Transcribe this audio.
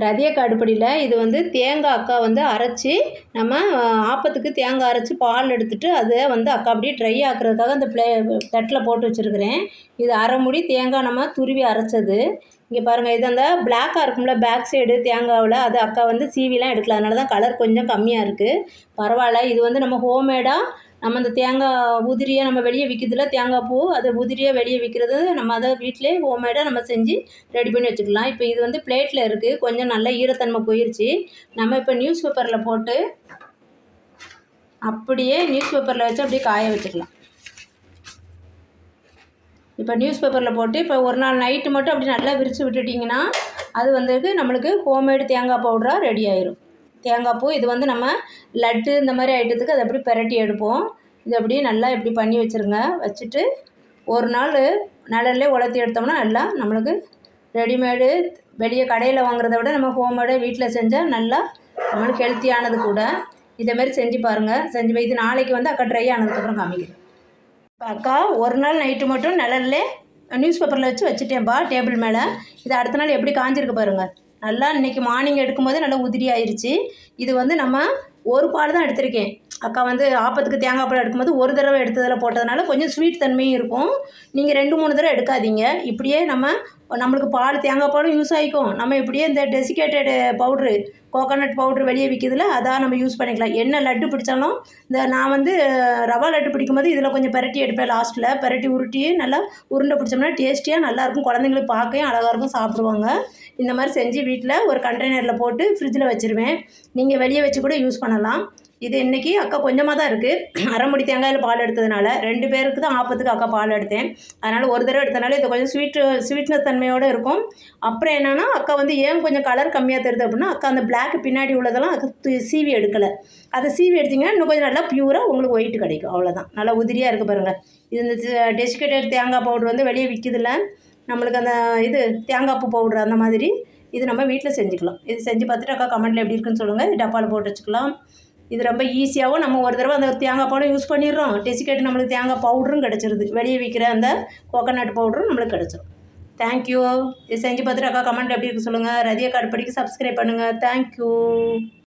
ரதிய அடுப்படியில் இது வந்து தேங்காய் அக்கா வந்து அரைச்சி நம்ம ஆப்பத்துக்கு தேங்காய் அரைச்சி பால் எடுத்துகிட்டு அதை வந்து அக்கா அப்படியே ட்ரை ஆக்குறதுக்காக அந்த தட்டில் போட்டு வச்சுருக்கிறேன். இது அரை மூடி தேங்காய் நம்ம துருவி அரைச்சது. இங்கே பாருங்கள், இது அந்த பிளாக்காக இருக்கும்ல பேக் சைடு தேங்காவில், அது அக்கா வந்து சீவிலாம் எடுக்கல, அதனால தான் கலர் கொஞ்சம் கம்மியாக இருக்குது. பரவாயில்ல, இது வந்து நம்ம ஹோம்மேடாக நம்ம அந்த தேங்காய் உதிரியை நம்ம வெளியே விற்கிதுல தேங்காய் பூ, அதை உதிரியாக வெளியே விற்கிறது நம்ம அதை வீட்டிலே ஹோம்மேடாக நம்ம செஞ்சு ரெடி பண்ணி வச்சுக்கலாம். இப்போ இது வந்து பிளேட்டில் இருக்குது, கொஞ்சம் நல்லா ஈரத்தன்மை போயிடுச்சு. நம்ம இப்போ நியூஸ் பேப்பரில் போட்டு அப்படியே நியூஸ் பேப்பரில் வச்சு அப்படியே காய வச்சுக்கலாம். இப்போ நியூஸ் பேப்பரில் போட்டு இப்போ ஒரு நாள் நைட்டு மட்டும் அப்படி நல்லா விரித்து விட்டுட்டிங்கன்னா அது வந்து நம்மளுக்கு ஹோம்மேடு தேங்காய் பவுடராக ரெடி ஆயிரும். தேங்காய் பூ இது வந்து நம்ம லட்டு இந்த மாதிரி ஐட்டத்துக்கு அதை அப்படி பெரட்டி எடுப்போம். இது அப்படியே நல்லா இப்படி பண்ணி வச்சுருங்க. வச்சுட்டு ஒரு நாள் நிழல்லே உலர்த்தி எடுத்தோம்னா நல்லா நம்மளுக்கு ரெடிமேடு வெளியே கடையில் வாங்குறத விட நம்ம ஹோம்மேடாக வீட்டில் செஞ்சால் நல்லா நம்மளுக்கு ஹெல்த்தியானது கூட. இதேமாரி செஞ்சு பாருங்கள். செஞ்சு இது நாளைக்கு வந்து அக்கா ட்ரை ஆனதுக்கப்புறம் காமிக்கிறேன். அக்கா ஒரு நாள் நைட்டு மட்டும் நிழல்லே நியூஸ் பேப்பரில் வச்சுட்டேன்ப்பா டேபிள் மேலே. இது அடுத்த நாள் எப்படி காஞ்சிருக்கு பாருங்கள். நல்லா இன்றைக்கி மார்னிங் எடுக்கும்போது நல்லா உதிரி ஆயிடுச்சு. இது வந்து நம்ம ஒரு பால் தான் எடுத்திருக்கேன். அக்கா வந்து ஆப்பத்துக்கு தேங்காய் பால் எடுக்கும்போது ஒரு தடவை எடுத்ததில் போட்டதுனால கொஞ்சம் ஸ்வீட் தன்மையும் இருக்கும். நீங்கள் 2-3 தடவை எடுக்காதீங்க. இப்படியே நம்மளுக்கு பால் தேங்காய் பாலும் யூஸ் ஆகிக்கும். நம்ம இப்படியே இந்த டெசிகேட்டடு பவுட்ரு கோகோனட் பவுட்ரு வெளியே விற்கிதுல அதான் நம்ம யூஸ் பண்ணிக்கலாம். என்ன லட்டு பிடிச்சாலும் நான் வந்து ரவா லட்டு பிடிக்கும்போது இதில் கொஞ்சம் பெரட்டி எடுப்பேன். லாஸ்ட்டில் பெரட்டி உருட்டி நல்லா உருண்டை பிடிச்சோம்னா டேஸ்டியாக நல்லாயிருக்கும். குழந்தைங்களுக்கு பார்க்கவும் அழகாக இருக்கும், சாப்பிடுவாங்க. இந்த மாதிரி செஞ்சு வீட்டில் ஒரு கண்டெய்னரில் போட்டு ஃப்ரிட்ஜில் வச்சுருவேன். நீங்கள் வெளியே வச்சு கூட யூஸ் பண்ணலாம். இது இன்றைக்கி அக்கா கொஞ்சமாக தான் இருக்குது. அரை முடி தேங்காயில் பால் எடுத்ததுனால 2 பேருக்கு தான் ஆப்பத்துக்கு அக்கா பால் எடுத்தேன். அதனால் ஒரு தடவை எடுத்தனால இது கொஞ்சம் ஸ்வீட்னஸ் தன்மையோடு இருக்கும். அப்புறம் என்னென்னா அக்கா வந்து ஏன் கொஞ்சம் கலர் கம்மியாக தருது அப்படின்னா அக்கா அந்த பிளாக்கு பின்னாடி உள்ளதெல்லாம் சீவி எடுக்கலை. அதை சீவி எடுத்திங்கன்னா இன்னும் கொஞ்சம் நல்லா ப்யூராக உங்களுக்கு ஒயிட் கிடைக்கும். அவ்வளோதான். நல்லா உதிரியாக இருக்குது பாருங்கள். இது இந்த டெசிகேட்டட் தேங்காய் பவுட்ரு வந்து வெளியே விற்கிதில்ல, நம்மளுக்கு அந்த இது தேங்காய் பூ பவுட்ரு அந்த மாதிரி இது நம்ம வீட்டில் செஞ்சுக்கலாம். இது செஞ்சு பார்த்துட்டு அக்கா கமெண்ட்டில் எப்படி இருக்குன்னு சொல்லுங்கள். இது டப்பாவில் போட்டு வச்சுக்கலாம். இது ரொம்ப ஈஸியாகவும் நம்ம ஒரு தடவை அந்த தேங்காய் பாலும் யூஸ் பண்ணிடுறோம். டெசிகேட் நம்மளுக்கு தேங்காய் பவுடரும் கிடச்சிருது. வெளியே விற்கிற அந்த கோகோனட் பவுடரும் நம்மளுக்கு கிடச்சிரும். தேங்க்யூ. இது செஞ்சு பார்த்துட்டு அக்கா கமெண்ட் எப்படி இருக்குன்னு சொல்லுங்கள். ரதியா அடுப்படிக்கு சப்ஸ்கிரைப் பண்ணுங்கள். தேங்க்யூ.